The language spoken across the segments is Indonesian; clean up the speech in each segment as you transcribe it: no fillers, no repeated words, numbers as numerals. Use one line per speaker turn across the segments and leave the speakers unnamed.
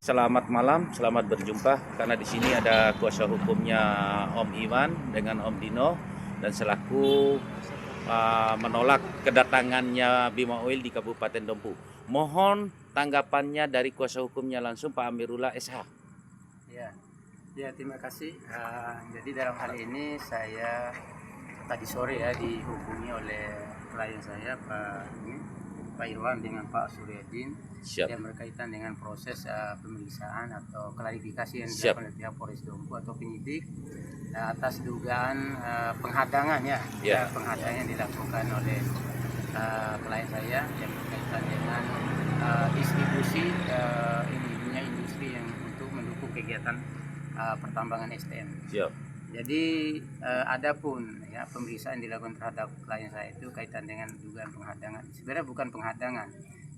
Selamat malam, selamat berjumpa. Karena di sini ada kuasa hukumnya Om Iwan dengan Om Dino dan selaku menolak kedatangannya Bima Oil di Kabupaten Dompu. Mohon tanggapannya dari kuasa hukumnya langsung Pak Amirullah SH.
Terima kasih. Jadi dalam hal ini saya tadi sore dihubungi oleh klien saya Pak Irwan dengan Pak Suryadin yang berkaitan dengan proses pemeriksaan atau klarifikasi yang dilakukan oleh pihak Polres Dompu atau penyidik atas dugaan penghadangan penghadangan yang dilakukan oleh klien saya yang berkaitan dengan distribusi minyak industri yang untuk mendukung kegiatan pertambangan STM. Jadi adapun pemeriksaan dilakukan terhadap klien saya itu kaitan dengan dugaan penghadangan. Sebenarnya bukan penghadangan.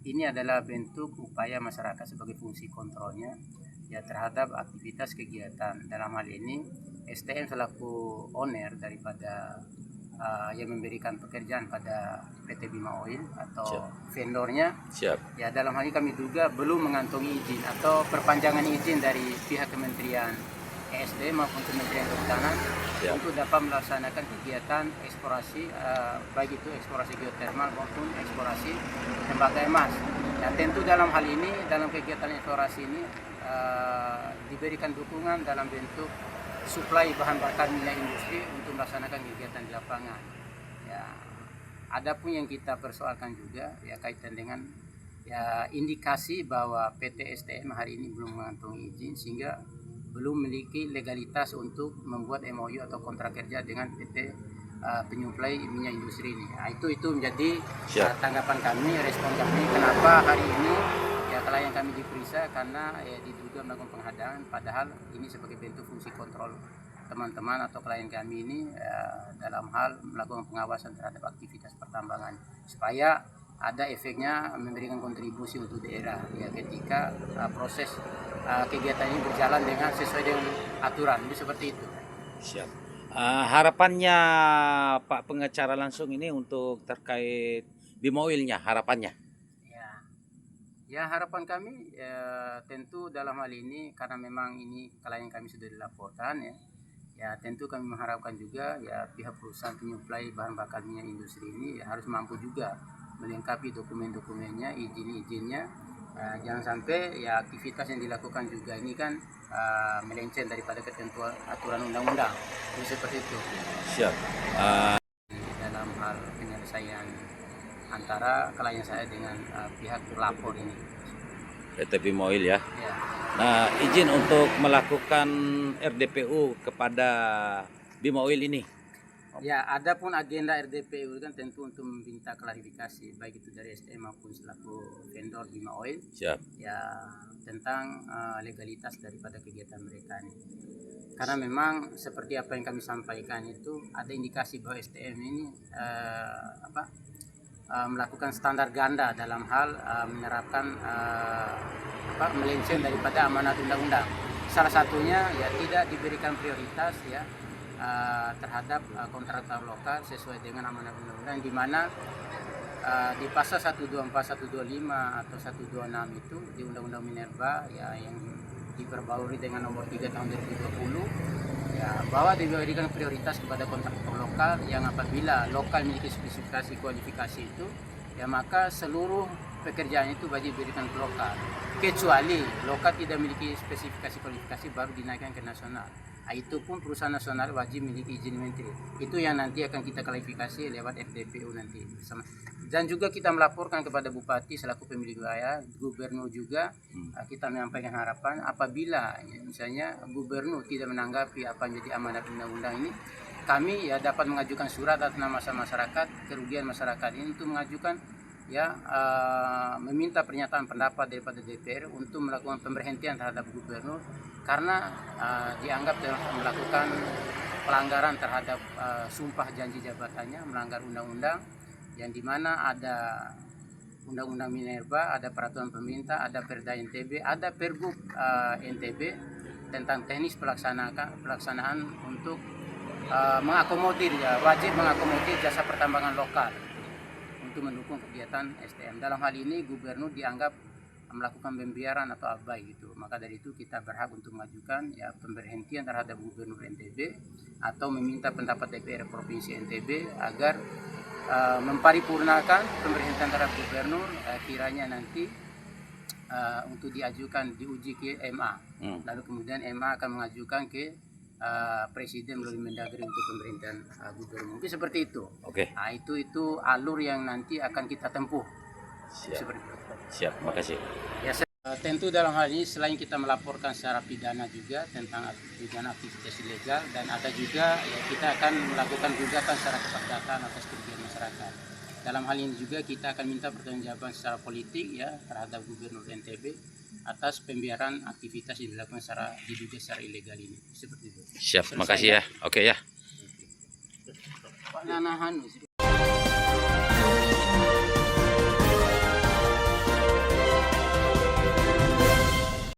Ini adalah bentuk upaya masyarakat sebagai fungsi kontrolnya terhadap aktivitas kegiatan. Dalam hal ini STM selaku owner daripada yang memberikan pekerjaan pada PT Bima Oil atau vendornya. Dalam hal ini kami duga belum mengantongi izin atau perpanjangan izin dari pihak Kementerian ESDM maupun Kementerian Kehutanan untuk dapat melaksanakan kegiatan eksplorasi baik itu eksplorasi geotermal maupun eksplorasi tembaga emas. Tentu dalam hal ini dalam kegiatan eksplorasi ini diberikan dukungan dalam bentuk suplai bahan bakar minyak industri untuk melaksanakan kegiatan di lapangan. Adapun yang kita persoalkan juga kaitan dengan indikasi bahwa PT STM hari ini belum mengantongi izin sehingga belum memiliki legalitas untuk membuat MOU atau kontrak kerja dengan PT penyuplai minyak industri ini. Itu menjadi tanggapan kami, respon kami kenapa hari ini klien kami diperiksa karena diduga melakukan penghadangan, padahal ini sebagai bentuk fungsi kontrol teman-teman atau klien kami ini dalam hal melakukan pengawasan terhadap aktivitas pertambangan supaya ada efeknya memberikan kontribusi untuk daerah ketika proses kegiatan ini berjalan dengan sesuai dengan aturan. Jadi seperti itu.
Harapannya Pak pengacara langsung ini untuk terkait Bima Oil-nya, harapannya?
Harapan kami tentu dalam hal ini karena memang ini klien kami sudah dilaporkan tentu kami mengharapkan juga pihak perusahaan penyuplai bahan bakar minyak industri ini harus mampu juga melengkapi dokumen-dokumennya, izin-izinnya. Jangan sampai aktivitas yang dilakukan juga ini kan melenceng daripada ketentuan aturan undang-undang. Jadi seperti itu. Dalam hal penyelesaian antara klien saya dengan pihak terlapor ini.
PT Bima Oil Nah, izin untuk melakukan RDPU kepada Bima Oil ini.
Adapun agenda RDPU kan tentu untuk meminta klarifikasi baik itu dari STM maupun selaku vendor Bima Oil tentang legalitas daripada kegiatan mereka ini. Karena memang seperti apa yang kami sampaikan itu ada indikasi bahwa STM ini melakukan standar ganda dalam hal menerapkan melenceng daripada amanat undang-undang. Salah satunya tidak diberikan prioritas terhadap kontraktor lokal sesuai dengan amanat undang-undang, di mana di pasal 124, 125 atau 126 itu di Undang-Undang Minerba yang diperbarui dengan nomor 3 tahun 2020 bahwa diberikan prioritas kepada kontraktor lokal yang apabila lokal memiliki spesifikasi kualifikasi itu maka seluruh pekerjaan itu wajib diberikan ke lokal, kecuali lokal tidak memiliki spesifikasi kualifikasi baru dinaikkan ke nasional. Itu pun perusahaan nasional wajib memiliki izin menteri. Itu yang nanti akan kita klarifikasi lewat FDPU nanti bersama. Dan juga kita melaporkan kepada Bupati selaku pemilik wilayah, Gubernur juga kita menyampaikan harapan apabila misalnya Gubernur tidak menanggapi apa yang menjadi amanat undang-undang ini, kami dapat mengajukan surat atas nama masyarakat, kerugian masyarakat ini untuk mengajukan meminta pernyataan pendapat daripada DPR untuk melakukan pemberhentian terhadap Gubernur karena dianggap telah melakukan pelanggaran terhadap sumpah janji jabatannya, melanggar undang-undang yang dimana ada Undang-Undang Minerba, ada peraturan pemerintah, ada Perda NTB, ada Pergub NTB tentang teknis pelaksanaan untuk mengakomodir wajib mengakomodir jasa pertambangan lokal untuk mendukung kegiatan STM. Dalam hal ini Gubernur dianggap melakukan pembiaran atau abai gitu. Maka dari itu kita berhak untuk mengajukan ya pemberhentian terhadap Gubernur NTB atau meminta pendapat DPR Provinsi NTB agar memparipurnakan pemberhentian terhadap Gubernur kiranya nanti untuk diajukan diuji ke MA. Lalu kemudian MA akan mengajukan ke Presiden melalui Mendagri untuk pemberhentian Gubernur. Mungkin seperti itu.
Oke.
Nah, itu alur yang nanti akan kita tempuh.
Siap.
Seperti itu.
Siap, makasih.
Ya, tentu dalam hal ini selain kita melaporkan secara pidana juga tentang pidana aktivitas ilegal, dan ada juga ya kita akan melakukan gugatan secara keperdataan atas kerugian masyarakat. Dalam hal ini juga kita akan minta pertanggungjawaban secara politik ya terhadap Gubernur NTB atas pembiaran aktivitas yang dilakukan diduga secara ilegal ini. Seperti itu.
Siap,
Selesai,
makasih ya. Oke ya.
Pak Nanahan.